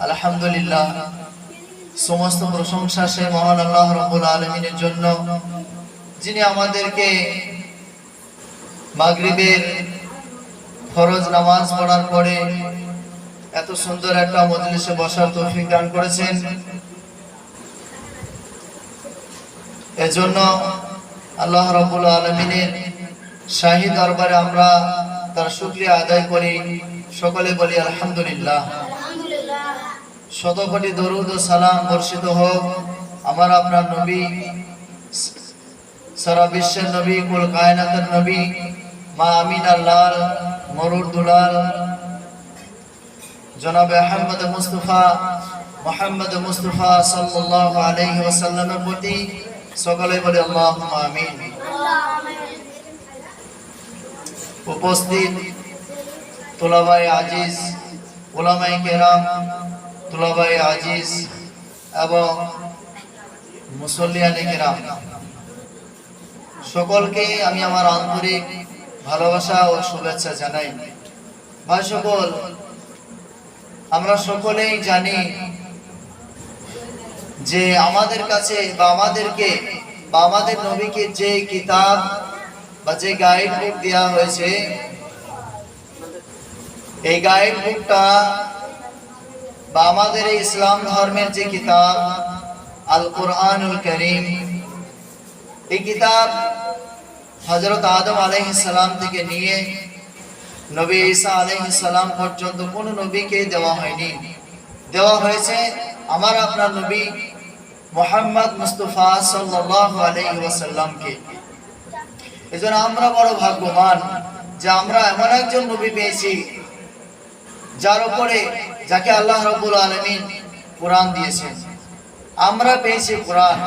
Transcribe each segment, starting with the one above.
আলহামদুলিল্লাহ, সমস্ত প্রশংসা সে মহান আল্লাহ রাব্বুল আলামিনের জন্য, যিনি আমাদেরকে মাগরিবের ফরজ নামাজ পড়ার পরে এত সুন্দর একটা মজলিসে বসার তৌফিক দান করেছেন। এজন্য আল্লাহ রাব্বুল আলামিনের শাহী দরবারে আমরা তার শুকরিয়া আদায় করি। সকলে বলি আলহামদুলিল্লাহ। শত কোটি দরুদ ও সালাম বর্ষিত হোক আমার আপনার নবী, সারা বিশ্বের নবী, কুল কায়নাতের নবী, মা আমিনার লাল মরুর দুলাল জনাবে আহমদ মুহাম্মদ মুস্তাফা সাল্লাল্লাহু আলাইহি ওয়াসাল্লামের প্রতি। সকলে বলি আল্লাহুম্মা আমিন। উপস্থিত তুলাবায়ে আজিজ, উলামায়ে কেরাম, তুলাবায়ে আজিজ এবং মুসল্লিয়ানে কেরাম, সকলকে আমি আমার আন্তরিক ভালোবাসা ও শুভেচ্ছা জানাই। ভাই সকল, আমরা সকলেই জানি যে আমাদের কাছে বা আমাদেরকে বা আমাদের নবীকে যে কিতাব বা যে গাইড বুক দেওয়া হয়েছে, এই গাইড বুকটা বা আমাদের এই ইসলাম ধর্মের যে কিতাব আল কোরআনুল কারীম, এই কিতাব হযরত আদম আলাইহিস সালাম থেকে নিয়ে নবী ঈসা আলাইহিস সালাম পর্যন্ত কোনো নবীকে দেওয়া হয়নি। দেওয়া হয়েছে আমার আপনার নবী মুহাম্মদ মুস্তাফা সাল্লাল্লাহু আলাইহি ওয়াসাল্লামকে। এজন্য আমরা বড় ভাগ্যবান যে আমরা এমন একজন নবী পেয়েছি যার উপরে, যাকে আল্লাহ রাব্বুল আলামিন কোরআন দিয়েছেন। আমরা পেয়েছি কোরআন।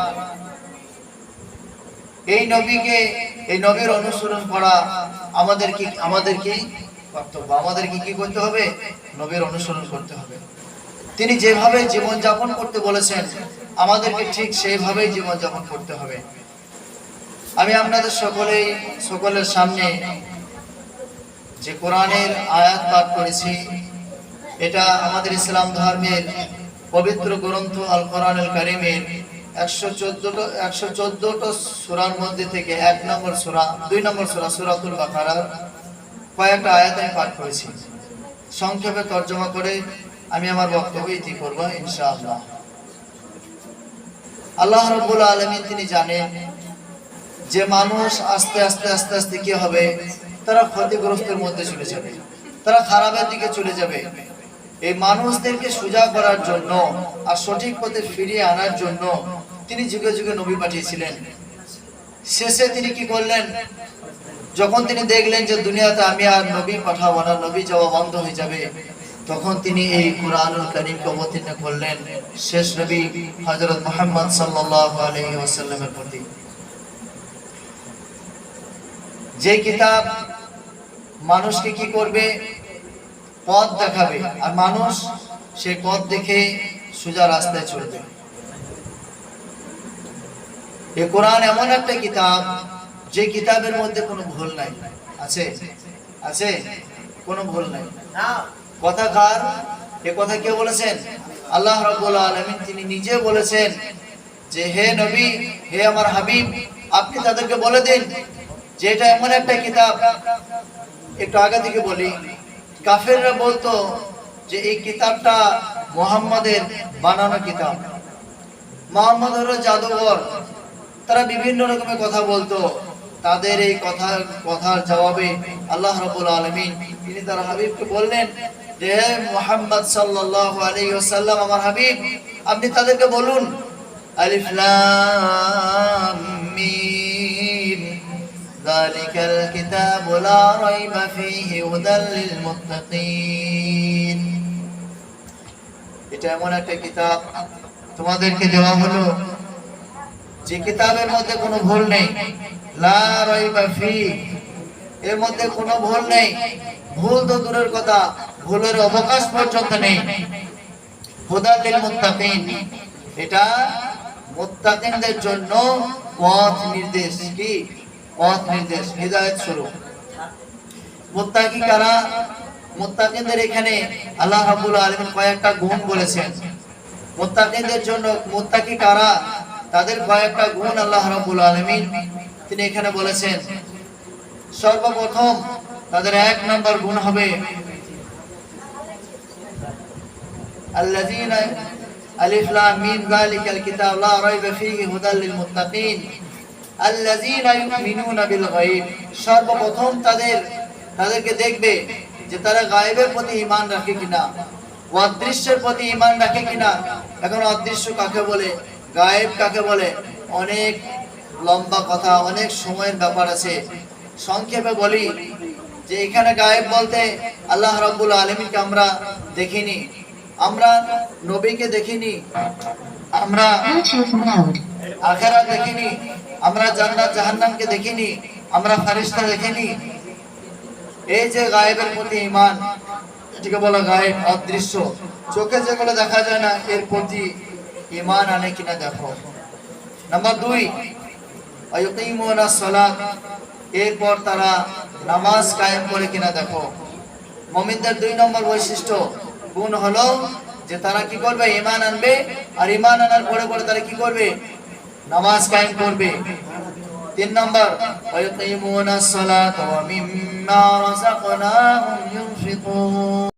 এই নবীকে, এই নবীর অনুসরণ করা আমাদের কি কর্তব্য। আমাদেরকে কি করতে হবে? নবীর অনুসরণ করতে হবে। তিনি যেভাবে জীবন যাপন করতে বলেছেন আমাদেরকে ঠিক সেইভাবেই জীবন যাপন করতে হবে। আমি আপনাদের সকলের সামনে যে কোরআনের আয়াত পাঠ করেছি, এটা আমাদের ইসলাম ধর্মের পবিত্র গ্রন্থ আল কোরআনুল কারীমের 114টা সূরার মধ্যে থেকে 1 নম্বর সূরা, 2 নম্বর সূরা সূরাতুল বাকারার কয়েকটা আয়াত আমি পাঠ করেছি। সংক্ষেপে তর্জমা করে আমি আমার বক্তব্য ইতি করব ইনশাআল্লাহ। আল্লাহ রাব্বুল আলামিন তিনি জানেন যে মানুষ আস্তে আস্তে কি হবে, তারা ক্ষতিগ্রস্তের মধ্যে চলে যাবে, তারা খারাপের দিকে চলে যাবে। এই মানুষদেরকে সোজা করার জন্য আর সঠিক পথে ফিরিয়ে আনার জন্য তিনি যুগে যুগে নবী পাঠিয়েছিলেন। শেষে তিনি কি করলেন? যখন তিনি দেখলেন যে দুনিয়াতে আমি আর নবী পাঠাবো না, নবী যাওয়া বন্ধ হয়ে যাবে, তখন তিনি এই কোরআনুল কারীমকে অবতীর্ণ করলেন শেষ নবী হযরত মুহাম্মদ সাল্লাল্লাহু আলাইহি ওয়াসাল্লামের প্রতি। যে কিতাব মানুষকে কি করবে? পথ দেখাবে, আর মানুষ সেই পথ দেখে সোজা রাস্তায় চলবে। এই কোরআন এমন একটা কিতাব যে কিতাবের মধ্যে কোনো ভুল নাই। আছে কোনো ভুল নাই। কথা কার? এ কথা কে বলেছেন? আল্লাহ রাব্বুল আলামিন তিনি নিজে বলেছেন যে হে নবী, হে আমার হাবিব, আপনি তাদেরকে বলে দিন যে এটা এমন একটা কিতাব। একটু আগে থেকে বলি, কাফেররা বলতো যে এই কিতাবটা মুহাম্মাদের বানানো কিতাব, মুহাম্মদ হলো জাদুঘর। তারা বিভিন্ন রকমের কথা বলতো। তাদের এই কথার জবাবে আল্লাহ রাব্বুল আলামিন তিনি তার হাবিবকে বললেন যে হে মুহাম্মদ সাল্লাল্লাহু আলাইহি ওয়াসাল্লাম, আমার হাবিব, আপনি তাদেরকে বলুন আলিফ লাম মিম যালিকাল কিতাবু লা রাইবা ফীহি হুদাল লিল মুত্তাকিন। এটা এমন একটা কিতাব তোমাদেরকে দেওয়া হলো যে কিতাবের মধ্যে কোনো ভুল নেই। লা রাইবা ফীহি, এর মধ্যে কোনো ভুল নেই। ভুল তো দূরের কথা, ভুলের অবকাশ পর্যন্ত নেই। হুদাল লিল মুত্তাকিন, এটা মুত্তাকিনদের জন্য পথ নির্দেশ। কি পথ নির্দেশ? হিদায়াত স্বরূপ। মুত্তাকি কারা? মুত্তাকিনদের এখানে আল্লাহ রাব্বুল আলামিন কয়েকটা গুণ বলেছেন। মুত্তাকিনদের জন্য, মুত্তাকি কারা, তাদের কয়েকটা গুণ আল্লাহ রাব্বুল আলামিন তিনি এখানে বলেছেন। সর্বপ্রথম তাদের এক নম্বর গুণ হবে আল্লাযীনা আলিফ লাম মিম যালিকাল কিতাব লা রাইবা ফীহি হুদাল লিল মুত্তাকিন আল্লাযীনা ইউমিনুনা বিল গায়ব। সর্বপ্রথম তাদেরকে দেখবে যে তারা গায়েবের প্রতি ঈমান রাখে কিনা, অদৃশ্যের প্রতি ঈমান রাখে কিনা। এখন অদৃশ্য কাকে বলে, গায়েব কাকে বলে, অনেক লম্বা কথা, অনেক সময়ের ব্যাপার আছে। সংক্ষেপে বলি যে এখানে গায়েব বলতে আল্লাহ রাব্বুল আলামিনকে আমরা দেখিনি, আমরা নবীকে দেখিনি, আমরা আখিরাত দেখিনি, আমরা জান্নাত জাহান্নামকে দেখিনি, আমরা ফেরেশতা দেখিনি। এই যে গায়েবের প্রতি ঈমান, এটাকে বলা গায়েব, অদৃশ্য। চোখে যেগুলো দেখা যায় না এর প্রতি ঈমান আনে কিনা দেখো। নাম্বার 2, আয়াকিমুনাস সালাত, এরপর তারা নামাজ কায়েম করে কিনা দেখো। মুমিনদের 2 নম্বর বৈশিষ্ট্য গুণ হলো যে তারা কি করবে, ঈমান আনবে, আর ঈমান আনার পরে পরে তারা কি করবে, নামাজ কায়েম করবে। 3 নম্বর, ওয়াকিমুনাস সালাত ওয়া মিম্মা রাযাকনাহুম ইউনফিকুন।